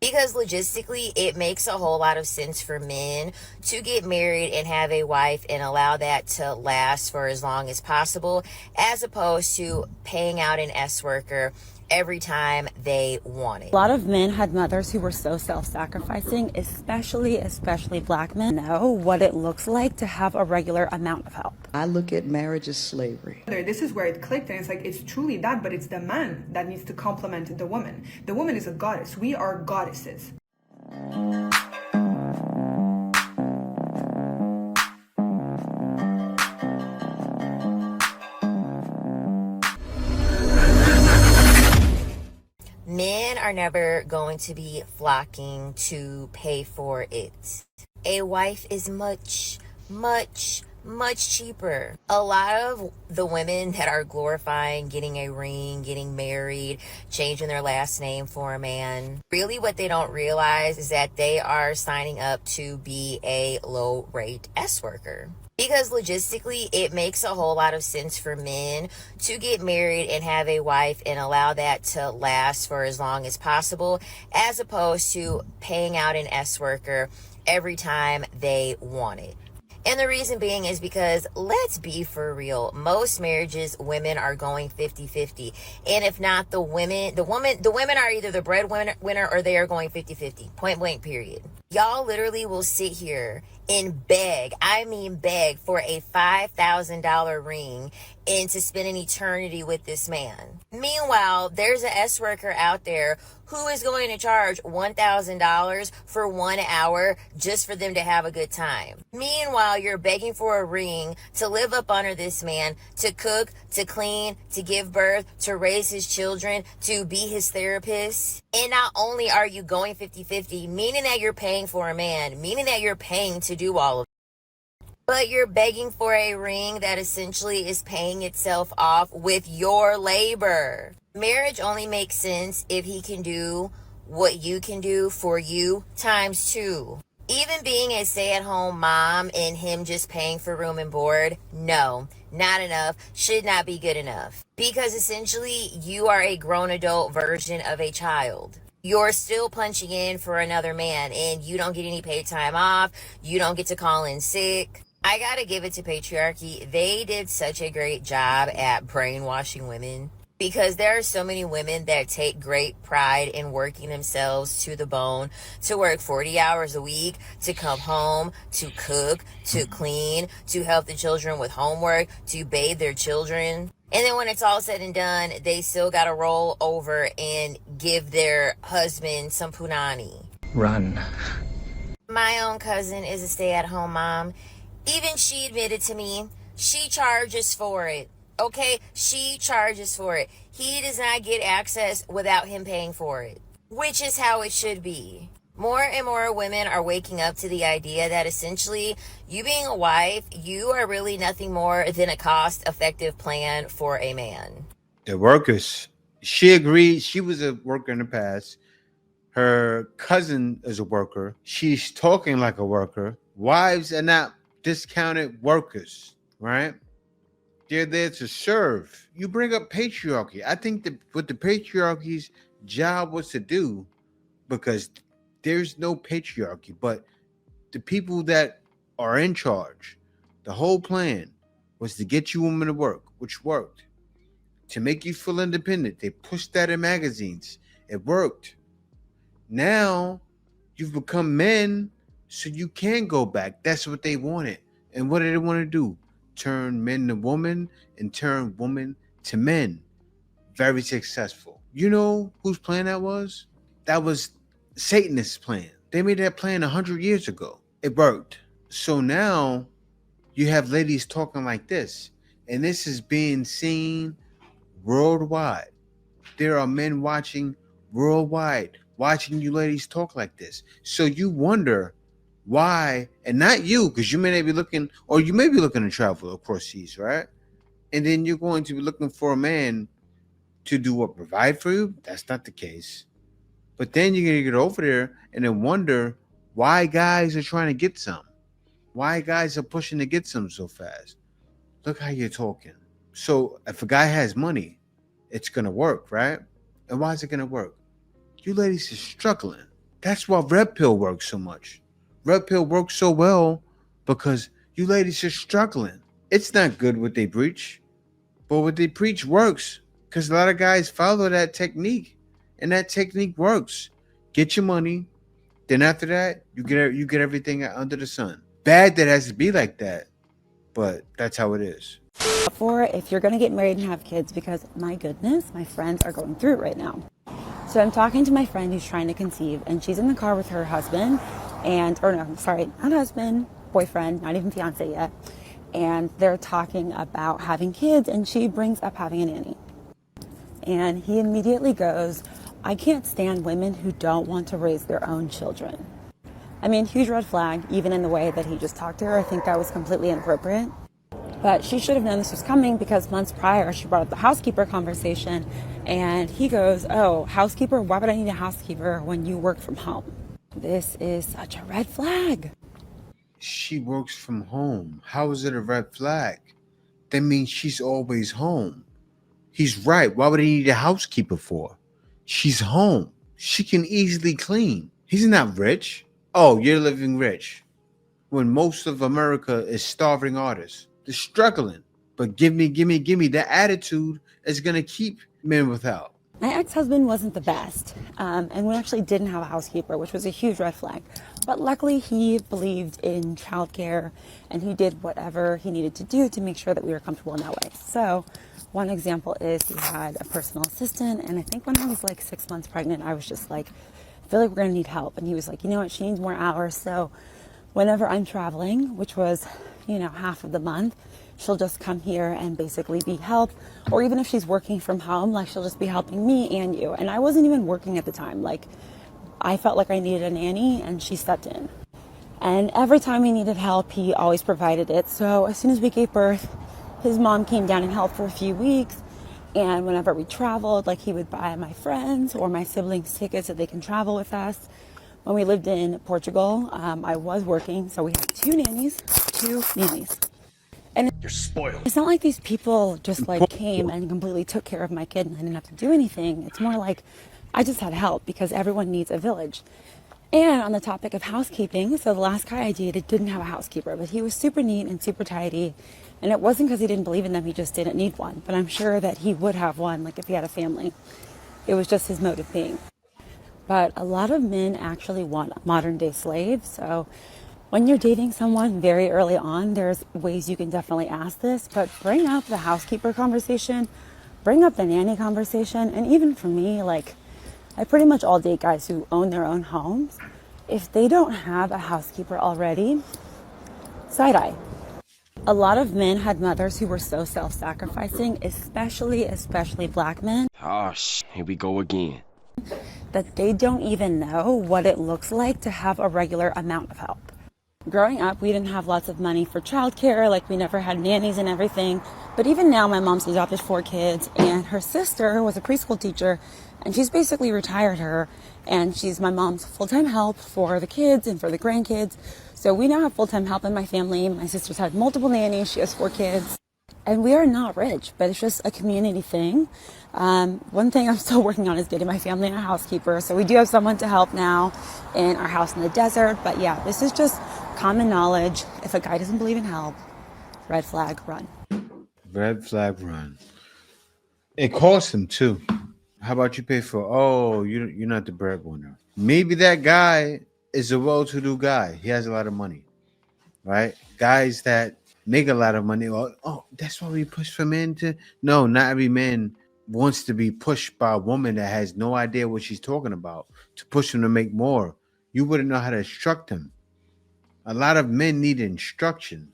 Because logistically, it makes a whole lot of sense for men to get married and have a wife and allow that to last for as long as possible, as opposed to paying out an S worker every time they want it. A lot of men had mothers who were so self-sacrificing, especially black men, know what it looks like to have a regular amount of help. I look at marriage as slavery. This is where it clicked, and it's like, it's truly that, but it's the man that needs to complement the woman. The woman is a goddess. We are goddesses. Men are never going to be flocking to pay for it. A wife is much, much cheaper. A lot of the women that are glorifying getting a ring, getting married, changing their last name for a man, really what they don't realize is that they are signing up to be a low rate S worker. Because logistically, it makes a whole lot of sense for men to get married and have a wife and allow that to last for as long as possible, as opposed to paying out an S worker every time they want it. And the reason being is because, let's be for real, most marriages, women are going 50-50. And if not, the women are either the breadwinner or they are going 50-50. Point blank, period. Y'all literally will sit here and beg for a $5,000 ring and to spend an eternity with this man. Meanwhile, there's a S worker out there who is going to charge $1,000 for 1 hour just for them to have a good time. Meanwhile, you're begging for a ring to live up under this man, to cook, to clean, to give birth, to raise his children, to be his therapist. And not only are you going 50-50, meaning that you're paying for a man, meaning that you're paying to do all of it, but you're begging for a ring that essentially is paying itself off with your labor. Marriage only makes sense if he can do what you can do for you times two. Even being a stay-at-home mom and him just paying for room and board, no, not enough, should not be good enough. Because essentially, you are a grown adult version of a child. You're still punching in for another man, and you don't get any paid time off, you don't get to call in sick. I gotta give it to patriarchy. They did such a great job at brainwashing women. Because there are so many women that take great pride in working themselves to the bone, to work 40 hours a week, to come home, to cook, to clean, to help the children with homework, to bathe their children. And then when it's all said and done, they still gotta roll over and give their husband some punani. Run. My own cousin is a stay-at-home mom. Even she admitted to me, she charges for it. Okay, she charges for it. He does not get access without him paying for it, which is how it should be. More and more women are waking up to the idea that essentially, you being a wife, you are really nothing more than a cost-effective plan for a man. The workers, she agreed. She was a worker in the past. Her cousin is a worker. She's talking like a worker. Wives are not discounted workers, right? They're there to serve. You bring up patriarchy. I think that what the patriarchy's job was to do, because there's no patriarchy, but the people that are in charge, the whole plan was to get you women to work, which worked. To make you feel independent. They pushed that in magazines. It worked. Now you've become men, so you can go back. That's what they wanted. And what did they want to do? Turn men to women and turn women to men. Very successful. You know whose plan that was? That was Satanist's plan. They made that plan 100 years ago. It worked. So now you have ladies talking like this, and this is being seen worldwide. There are men watching worldwide, watching you ladies talk like this. So you wonder why, and not you, because you may not be looking, or you may be looking to travel across seas, right? And then you're going to be looking for a man to do what, provide for you? That's not the case. But then you're going to get over there and then wonder why guys are trying to get some. Why guys are pushing to get some so fast. Look how you're talking. So if a guy has money, it's going to work, right? And why is it going to work? You ladies are struggling. That's why Red Pill works so much. Red Pill works so well because you ladies are struggling. It's not good what they preach, but what they preach works because a lot of guys follow that technique, and that technique works. Get your money, then after that, you get everything under the sun. Bad that it has to be like that, but that's how it is. For if you're going to get married and have kids, because my goodness, my friends are going through it right now. So I'm talking to my friend who's trying to conceive, and she's in the car with her husband, not husband, boyfriend, not even fiance yet. And they're talking about having kids, and she brings up having a nanny. And he immediately goes, I can't stand women who don't want to raise their own children. I mean, huge red flag, even in the way that he just talked to her. I think that was completely inappropriate. But she should have known this was coming because months prior, she brought up the housekeeper conversation. And he goes, oh, housekeeper? Why would I need a housekeeper when you work from home? This is such a red flag. She works from home. How is it a red flag? That means she's always home. He's right. Why would he need a housekeeper for? She's home. She can easily clean. He's not rich. Oh, you're living rich. When most of America is starving artists. They're struggling. But give me. That attitude is going to keep men without. My ex-husband wasn't the best, and we actually didn't have a housekeeper, which was a huge red flag. But luckily, he believed in childcare, and he did whatever he needed to do to make sure that we were comfortable in that way. So one example is he had a personal assistant, and I think when I was like 6 months pregnant, I was just like, I feel like we're going to need help. And he was like, you know what, she needs more hours. So whenever I'm traveling, which was, half of the month, she'll just come here and basically be help. Or even if she's working from home, like she'll just be helping me and you. And I wasn't even working at the time. Like I felt like I needed a nanny and she stepped in. And every time we needed help, he always provided it. So as soon as we gave birth, his mom came down and helped for a few weeks. And whenever we traveled, like he would buy my friends or my siblings tickets so they can travel with us. When we lived in Portugal, I was working. So we had two nannies. And you're spoiled. It's not like these people just like came and completely took care of my kid and I didn't have to do anything. It's more like I just had help because everyone needs a village. And on the topic of housekeeping, so the last guy I dated didn't have a housekeeper, but he was super neat and super tidy. And it wasn't because he didn't believe in them, he just didn't need one. But I'm sure that he would have one, like if he had a family. It was just his mode of being. But a lot of men actually want modern day slaves. So when you're dating someone very early on, there's ways you can definitely ask this, but bring up the housekeeper conversation, bring up the nanny conversation. And even for me, like I pretty much all date guys who own their own homes. If they don't have a housekeeper already, side-eye. A lot of men had mothers who were so self-sacrificing, especially black men. Oh, here we go again. That they don't even know what it looks like to have a regular amount of help. Growing up, we didn't have lots of money for childcare, like we never had nannies and everything. But even now, my mom's adopted 4 kids, and her sister was a preschool teacher, and she's basically retired her, and she's my mom's full-time help for the kids and for the grandkids. So we now have full-time help in my family. My sister's had multiple nannies. She has 4 kids. And we are not rich, but it's just a community thing. One thing I'm still working on is getting my family a housekeeper. So we do have someone to help now in our house in the desert. But yeah, this is just common knowledge. If a guy doesn't believe in help, red flag, run. Red flag, run. It costs him too. How about you pay for? Oh, you're not the breadwinner. Maybe that guy is a well-to-do guy. He has a lot of money, right? Guys that make a lot of money. Oh, that's why we push for men to. No, not every man wants to be pushed by a woman that has no idea what she's talking about to push him to make more. You wouldn't know how to instruct him. A lot of men need instruction,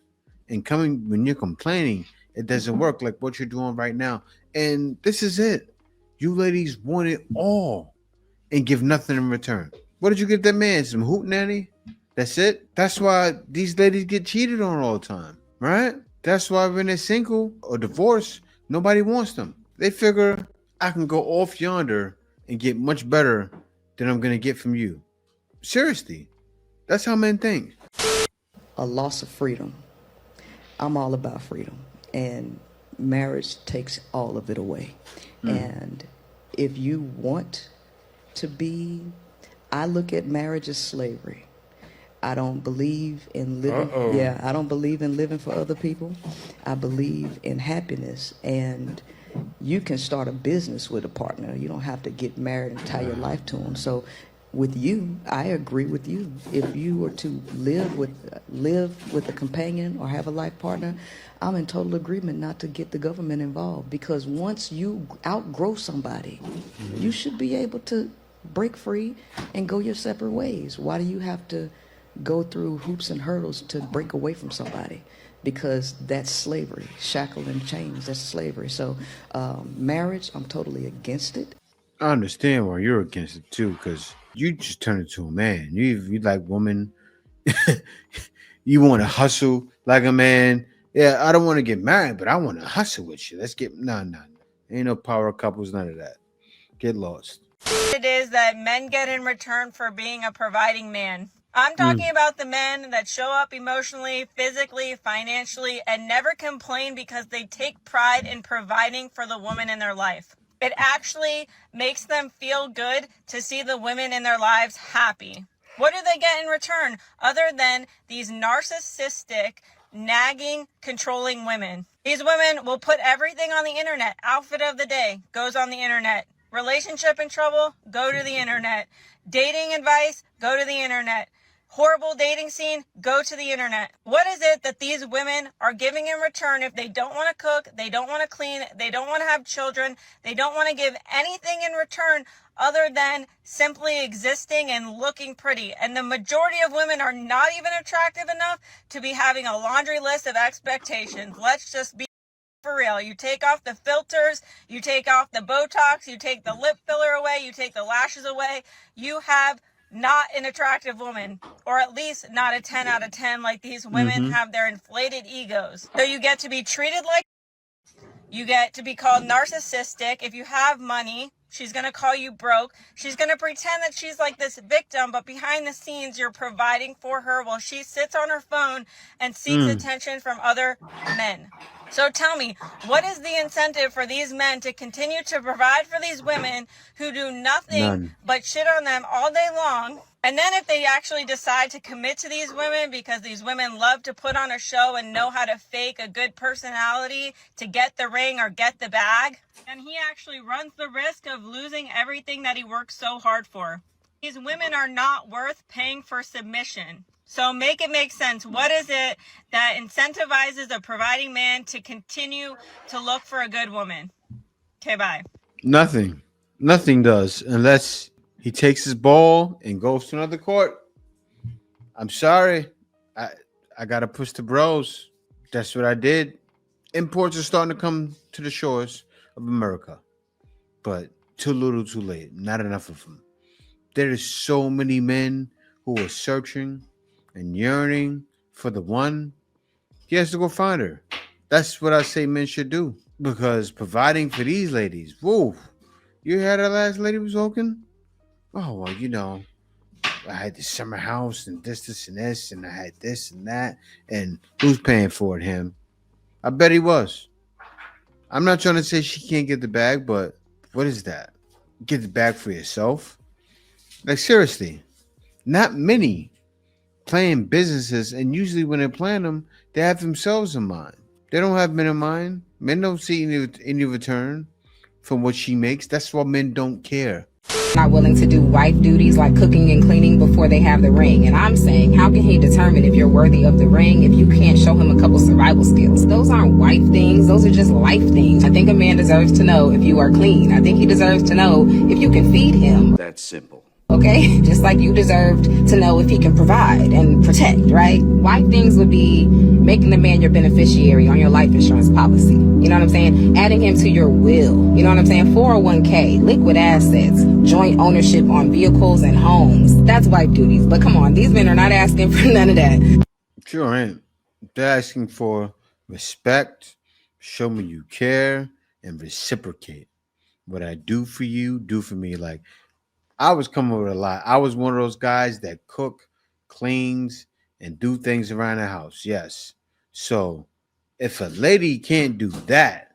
and when you're complaining, it doesn't work like what you're doing right now. And this is it. You ladies want it all and give nothing in return. What did you give that man? Some hoot nanny? That's it? That's why these ladies get cheated on all the time, right? That's why when they're single or divorced, nobody wants them. They figure I can go off yonder and get much better than I'm going to get from you. Seriously, that's how men think. A loss of freedom. I'm all about freedom, and marriage takes all of it away. And if you want to be I look at marriage as slavery. I don't believe in living. Uh-oh. Yeah, I don't believe in living for other people. I believe in happiness, and you can start a business with a partner. You don't have to get married and tie your life to them. So, with you, I agree with you. If you were to live with a companion or have a life partner, I'm in total agreement not to get the government involved, because once you outgrow somebody, you should be able to break free and go your separate ways. Why do you have to go through hoops and hurdles to break away from somebody? Because that's slavery. Shackle and chains, that's slavery. So marriage, I'm totally against it. I understand why you're against it too, because you just turn into a man. You like woman. You want to hustle like a man. Yeah, I don't want to get married, but I want to hustle with you. Let's get no. Ain't no power couples, none of that. Get lost. It is that men get in return for being a providing man. I'm talking about the men that show up emotionally, physically, financially, and never complain because they take pride in providing for the woman in their life. It actually makes them feel good to see the women in their lives happy. What do they get in return other than these narcissistic, nagging, controlling women? These women will put everything on the internet. Outfit of the day goes on the internet. Relationship in trouble, go to the internet. Dating advice, go to the internet. Horrible dating scene, go to the internet. What is it that these women are giving in return if they don't want to cook, they don't want to clean, they don't want to have children, they don't want to give anything in return other than simply existing and looking pretty? And the majority of women are not even attractive enough to be having a laundry list of expectations. Let's just be for real. You take off the filters, you take off the Botox, you take the lip filler away, you take the lashes away. You have not an attractive woman, or at least not a 10 out of 10 like these women have their inflated egos. So you get to be treated like, you get to be called narcissistic. If you have money, she's going to call you broke. She's going to pretend that she's like this victim, but behind the scenes, you're providing for her while she sits on her phone and seeks attention from other men. So tell me, what is the incentive for these men to continue to provide for these women who do nothing but shit on them all day long? And then if they actually decide to commit to these women because these women love to put on a show and know how to fake a good personality to get the ring or get the bag, and he actually runs the risk of losing everything that he worked so hard for. These women are not worth paying for submission. So make it make sense. What is it that incentivizes a providing man to continue to look for a good woman? Okay, bye. Nothing. Nothing does, unless he takes his ball and goes to another court. I'm sorry. I gotta push the bros. That's what I did. Imports are starting to come to the shores of America, but too little, too late. Not enough of them. There is so many men who are searching and yearning for the one. He has to go find her. That's what I say men should do, because providing for these ladies, whoa. You heard that last lady was talking? Oh, well, you know, I had the summer house and this, and this, and I had this and that. And who's paying for it? Him. I bet he was. I'm not trying to say she can't get the bag, but what is that? Get the bag for yourself? Like, seriously, not many plan businesses, and usually when they're planning them, they have themselves in mind. They don't have men in mind. Men don't see any return from what she makes. That's why men don't care. Not willing to do wife duties like cooking and cleaning before they have the ring. And I'm saying, how can he determine if you're worthy of the ring if you can't show him a couple survival skills? Those aren't wife things. Those are just life things. I think a man deserves to know if you are clean. I think he deserves to know if you can feed him. That's simple. Okay? Just like you deserved to know if he can provide and protect, right? Wife things would be making the man your beneficiary on your life insurance policy. You know what I'm saying? Adding him to your will. You know what I'm saying? 401k, liquid assets, joint ownership on vehicles and homes. That's wife duties. But come on, these men are not asking for none of that. Sure ain't. They're asking for respect, show me you care, and reciprocate. What I do for you, do for me. Like, I was coming with a lot. I was one of those guys that cook, cleans, and do things around the house. Yes. So if a lady can't do that,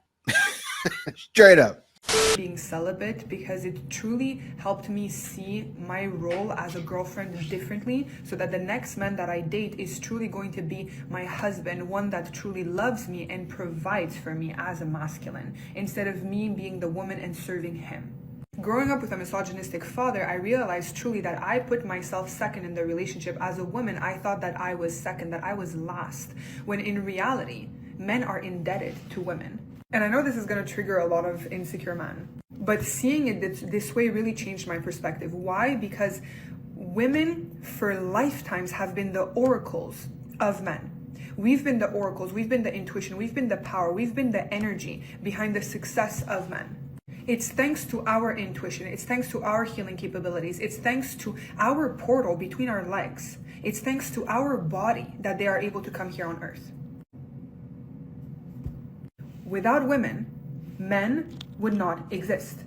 straight up, being celibate because it truly helped me see my role as a girlfriend differently, so that the next man that I date is truly going to be my husband, one that truly loves me and provides for me as a masculine, instead of me being the woman and serving him. Growing up with a misogynistic father, I realized truly that I put myself second in the relationship. As a woman, I thought that I was second, that I was last, when in reality, men are indebted to women. And I know this is going to trigger a lot of insecure men, but seeing it this way really changed my perspective. Why? Because women for lifetimes have been the oracles of men. We've been the oracles, we've been the intuition, we've been the power, we've been the energy behind the success of men. It's thanks to our intuition, it's thanks to our healing capabilities, it's thanks to our portal between our legs, it's thanks to our body that they are able to come here on earth. Without women, men would not exist.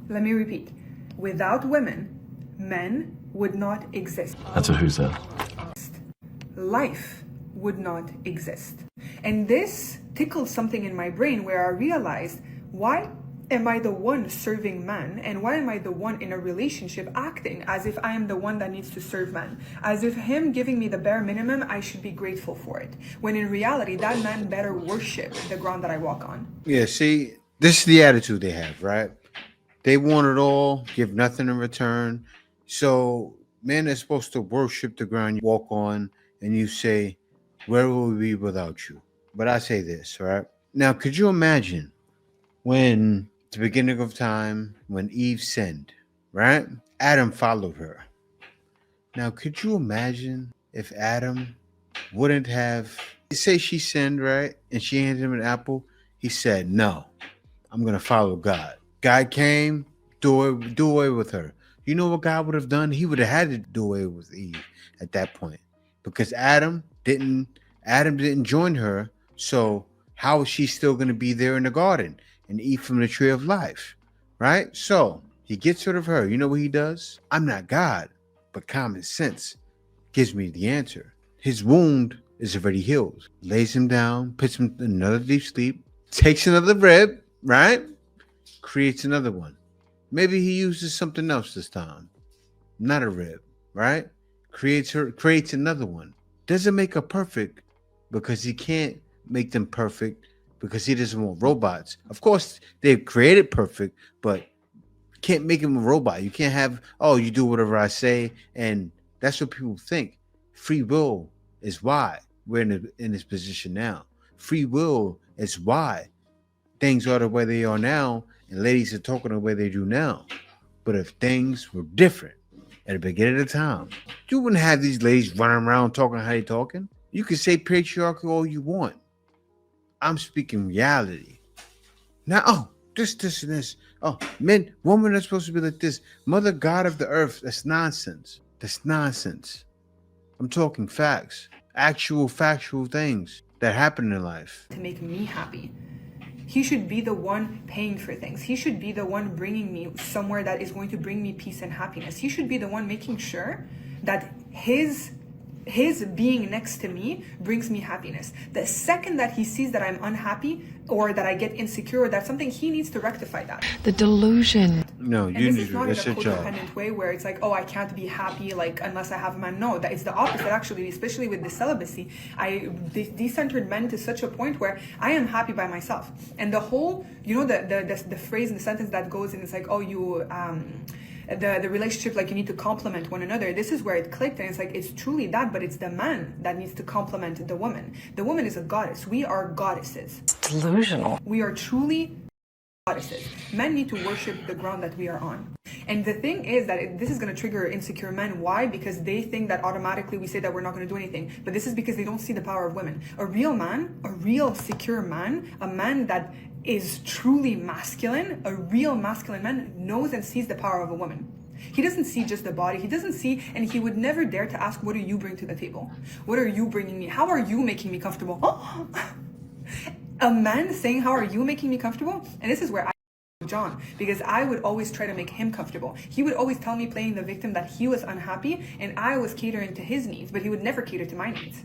Let me repeat. Without women, men would not exist. That's a who said. Life would not exist. And this tickled something in my brain where I realized, why am I the one serving man, and why am I the one in a relationship acting as if I am the one that needs to serve man? As if him giving me the bare minimum, I should be grateful for it. When in reality, that man better worship the ground that I walk on. Yeah, see, this is the attitude they have, right? They want it all, give nothing in return. So men are supposed to worship the ground you walk on, and you say, where will we be without you? But I say this, right? Now, could you imagine when the beginning of time, when Eve sinned, right? Adam followed her. Now, could you imagine if Adam wouldn't have, say she sinned, right? And she handed him an apple. He said, no, I'm going to follow God. God came, do away with her. You know what God would have done? He would have had to do away with Eve at that point, because Adam didn't join her. So how is she still going to be there in the garden and eat from the tree of life, right? So he gets rid of her. You know what he does? I'm not God, but common sense gives me the answer. His wound is already healed. Lays him down, puts him in another deep sleep, takes another rib, right? Creates another one. Maybe he uses something else this time. Not a rib, right? Creates another one. Doesn't make her perfect, because he can't make them perfect, because he doesn't want robots. Of course, they've created perfect, but can't make him a robot. You can't have, oh, you do whatever I say. And that's what people think. Free will is why we're in this position now. Free will is why things are the way they are now, and ladies are talking the way they do now. But if things were different at the beginning of the time, you wouldn't have these ladies running around talking how they talking. You can say patriarchal all you want. I'm speaking reality. Now, oh, this, and this. Oh, men, women are supposed to be like this. Mother God of the earth. That's nonsense. That's nonsense. I'm talking facts. Actual factual things that happen in life. To make me happy. He should be the one paying for things. He should be the one bringing me somewhere that is going to bring me peace and happiness. He should be the one making sure that his being next to me brings me happiness. The second that he sees that I'm unhappy, or that I get insecure, or that's something, he needs to rectify that. The delusion. No, And you this need is to. not in a That's your job. codependent way where it's like, oh, I can't be happy like unless I have a man. No, that is the opposite actually, especially with the celibacy. I decentered men to such a point where I am happy by myself. And the whole, you know, the phrase and the sentence that goes in, it's like, oh, you the relationship, like you need to complement one another. This is where it clicked, and it's like, it's truly that, but it's the man that needs to complement the woman. The woman is a goddess. We are goddesses. Delusional. We are truly goddesses. Men need to worship the ground that we are on. And the thing is that this is going to trigger insecure men. Why? Because they think that automatically we say that we're not going to do anything. But this is because they don't see the power of women. A real man, a real secure man, a man that is truly masculine, a real masculine man knows and sees the power of a woman. He doesn't see just the body. He doesn't see, and he would never dare to ask, what do you bring to the table? What are you bringing me? How are you making me comfortable? Oh. A man saying, how are you making me comfortable? And this is where I John, because I would always try to make him comfortable. He would always tell me, playing the victim, that he was unhappy and I was catering to his needs, but he would never cater to my needs.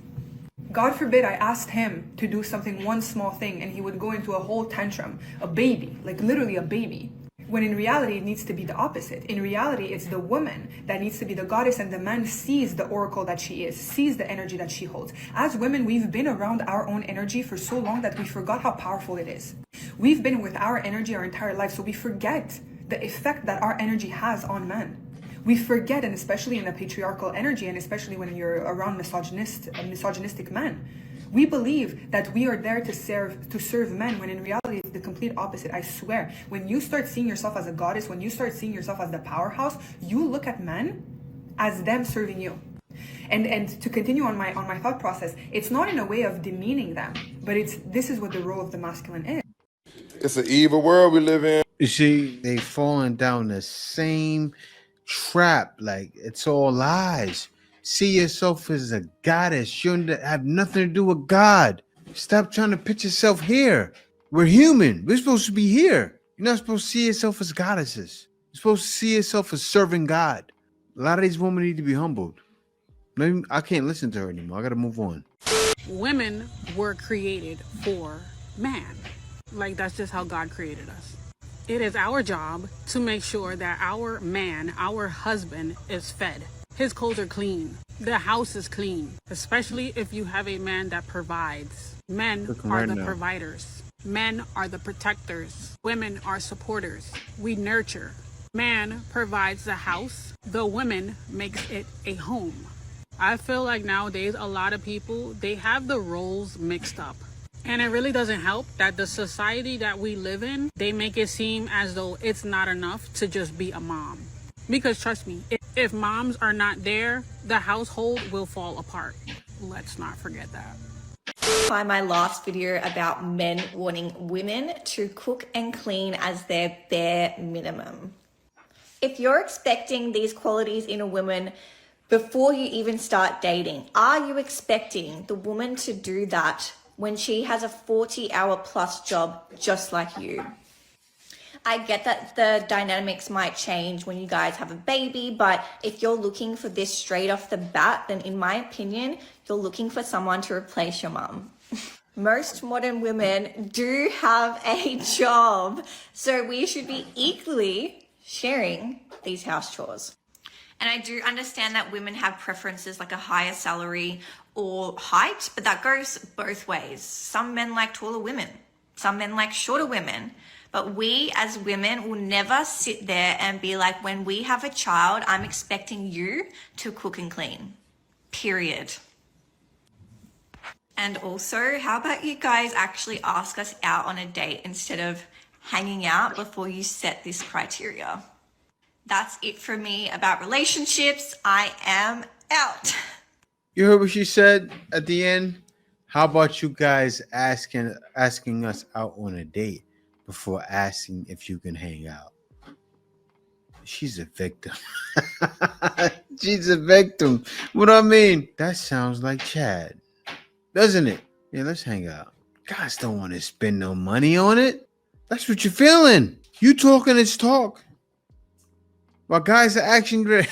God forbid I asked him to do something, one small thing, and he would go into a whole tantrum, a baby, like literally a baby. When in reality, it needs to be the opposite. In reality, it's the woman that needs to be the goddess, and the man sees the oracle that she is, sees the energy that she holds. As women, we've been around our own energy for so long that we forgot how powerful it is. We've been with our energy our entire life, so we forget the effect that our energy has on men. We forget, and especially in the patriarchal energy, and especially when you're around misogynistic men, we believe that we are there to serve men, when in reality it's the complete opposite. I swear, when you start seeing yourself as a goddess, when you start seeing yourself as the powerhouse, you look at men as them serving you. And to continue on my thought process, it's not in a way of demeaning them, but this is what the role of the masculine is. It's an evil world we live in. You see, they falling down the same trap. Like, it's all lies. See yourself as a goddess. You have nothing to do with God. Stop trying to put yourself here. We're human. We're supposed to be here. You're not supposed to see yourself as goddesses. You're supposed to see yourself as serving God. A lot of these women need to be humbled. I can't listen to her anymore. I got to move on. Women were created for man. Like, that's just how God created us. It is our job to make sure that our man, our husband, is fed. His clothes are clean. The house is clean. Especially if you have a man that provides. Men are the providers. Men are the protectors. Women are supporters. We nurture. Man provides the house. The woman makes it a home. I feel like nowadays a lot of people, they have the roles mixed up. And it really doesn't help that the society that we live in, they make it seem as though it's not enough to just be a mom. Because trust me, if moms are not there, the household will fall apart. Let's not forget that. By my last video about men wanting women to cook and clean as their bare minimum. If you're expecting these qualities in a woman before you even start dating, are you expecting the woman to do that when she has a 40-hour plus job just like you? I get that the dynamics might change when you guys have a baby, but if you're looking for this straight off the bat, then in my opinion, you're looking for someone to replace your mum. Most modern women do have a job, so we should be equally sharing these house chores. And I do understand that women have preferences like a higher salary or height, but that goes both ways. Some men like taller women, some men like shorter women. But we as women will never sit there and be like, when we have a child, I'm expecting you to cook and clean. Period. And also, how about you guys actually ask us out on a date instead of hanging out before you set this criteria? That's it for me about relationships. I am out. You heard what she said at the end? How about you guys asking us out on a date before asking if you can hang out? She's a victim. She's a victim. What I mean? That sounds like Chad, doesn't it? Yeah, let's hang out. Guys don't want to spend no money on it. That's what you're feeling. You talking is talk. While guys are action ready,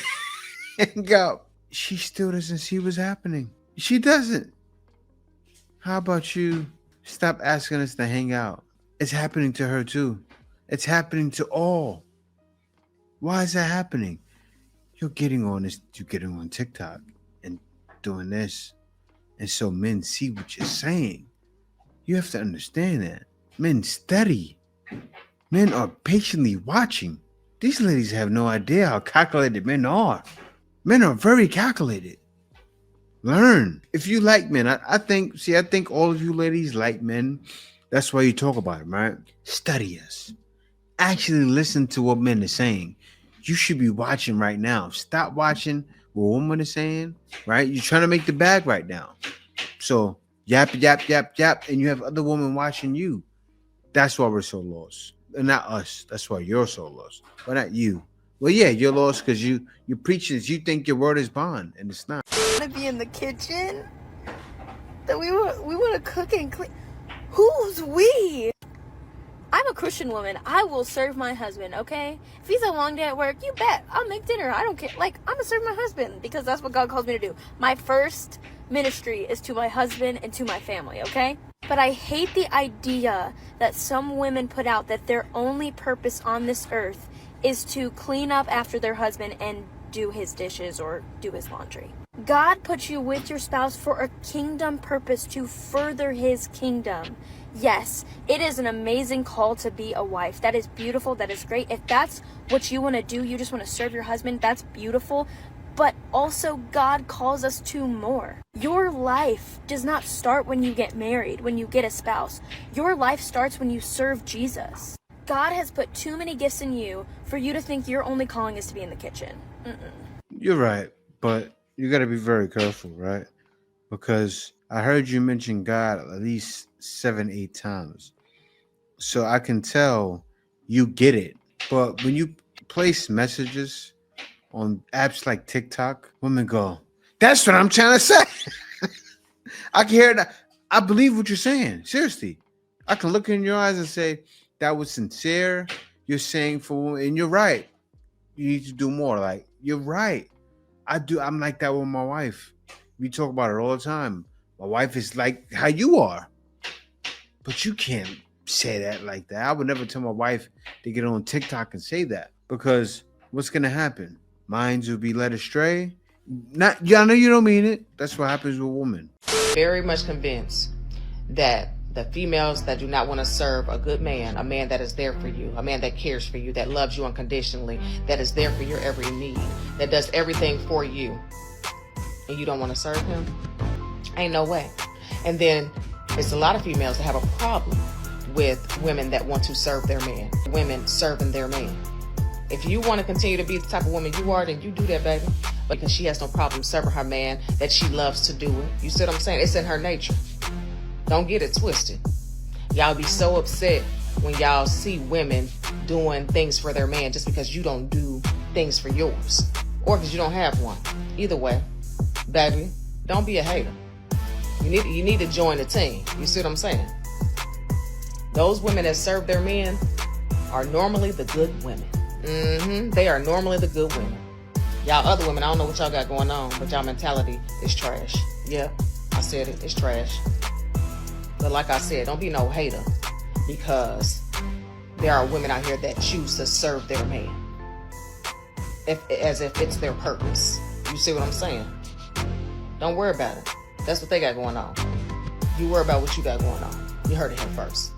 hang out. She still doesn't see what's happening. She doesn't. How about you stop asking us to hang out? It's happening to her too. It's happening to all. Why is that happening? You're getting on TikTok and doing this. And so men see what you're saying. You have to understand that. Men study. Men are patiently watching. These ladies have no idea how calculated men are. Men are very calculated. Learn. If you like men, I think all of you ladies like men. That's why you talk about them, right? Study us. Actually listen to what men are saying. You should be watching right now. Stop watching what women are saying, right? You're trying to make the bag right now. So yap, yap, yap, yap, and you have other women watching you. That's why we're so lost. And not us. That's why you're so lost. But not you. Well, yeah, you're lost because you preach this. You think your word is bond, and it's not. To be in the kitchen, that we want to cook and clean. Who's we? I'm a Christian woman. I will serve my husband, okay? If he's a long day at work, you bet. I'll make dinner. I don't care. Like, I'm gonna serve my husband because that's what God calls me to do. My first ministry is to my husband and to my family, okay? But I hate the idea that some women put out that their only purpose on this earth is to clean up after their husband and do his dishes or do his laundry. God put you with your spouse for a kingdom purpose to further his kingdom. Yes, it is an amazing call to be a wife. That is beautiful. That is great. If that's what you want to do, you just want to serve your husband, that's beautiful. But also God calls us to more. Your life does not start when you get married, when you get a spouse. Your life starts when you serve Jesus. God has put too many gifts in you for you to think your only calling is to be in the kitchen. You're right, but you got to be very careful, right? Because I heard you mention God at least 7-8 times. So I can tell you get it. But when you place messages on apps like TikTok, women go, that's what I'm trying to say. I can hear that. I believe what you're saying. Seriously. I can look in your eyes and say, that was sincere. You're saying for, and you're right. You need to do more. Like, you're right. I'm like that with my wife. We talk about it all the time. My wife is like how you are. But you can't say that like that. I would never tell my wife to get on TikTok and say that. Because what's going to happen? Minds will be led astray. I know you don't mean it. That's what happens with women. Very much convinced that the females that do not want to serve a good man, a man that is there for you, a man that cares for you, that loves you unconditionally, that is there for your every need, that does everything for you, and you don't want to serve him, ain't no way. And then it's a lot of females that have a problem with women that want to serve their man, women serving their man. If you want to continue to be the type of woman you are, then you do that, baby. Because she has no problem serving her man, that she loves to do it. You see what I'm saying? It's in her nature. Don't get it twisted. Y'all be so upset when y'all see women doing things for their man just because you don't do things for yours. Or because you don't have one. Either way, baby, don't be a hater. You need to join the team. You see what I'm saying? Those women that serve their men are normally the good women. They are normally the good women. Y'all other women, I don't know what y'all got going on, but y'all mentality is trash. Yeah, I said it. It's trash. But like I said, don't be no hater, because there are women out here that choose to serve their man as if it's their purpose. You see what I'm saying? Don't worry about it. That's what they got going on. You worry about what you got going on. You heard it here first.